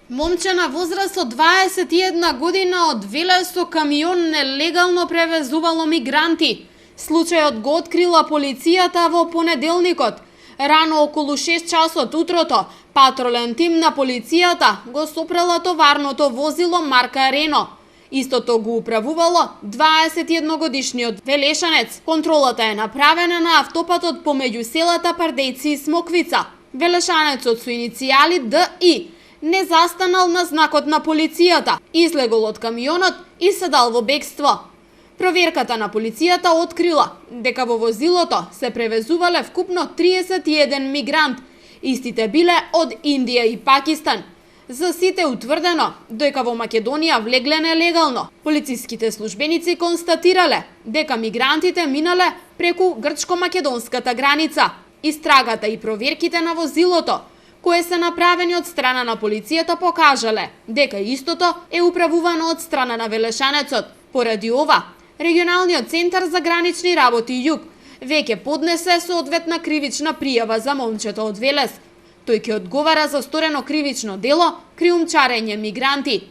Момче на возраст од 21 година од Велес со камион нелегално превезувало мигранти. Случајот го открила полицијата во понеделникот. Рано околу 6 часот утрото, патролен тим на полицијата го сопрела товарното возило марка Рено. Истото го управувало 21-годишниот велешанец. Контролата е направена на автопатот помеѓу селата Пардејци и Смоквица. Велешанецот со иницијали ДИ не застанал на знакот на полицијата, излегол од камионот и се дал во бегство. Проверката на полицијата открила дека во возилото се превезувале вкупно 31 мигрант. Истите биле од Индија и Пакистан. За сите утврдено дека во Македонија влегле нелегално. Полициските службеници констатирале дека мигрантите минале преку грчко-македонската граница. Истрагата и проверките на возилото, кои се направени од страна на полицијата, покажале дека истото е управувано од страна на велешанецот. Поради ова, Регионалниот центар за гранични работи Југ веќе поднесе соодветна кривична пријава за момчето од Велес. Тој ќе одговара за сторено кривично дело криумчарење мигранти.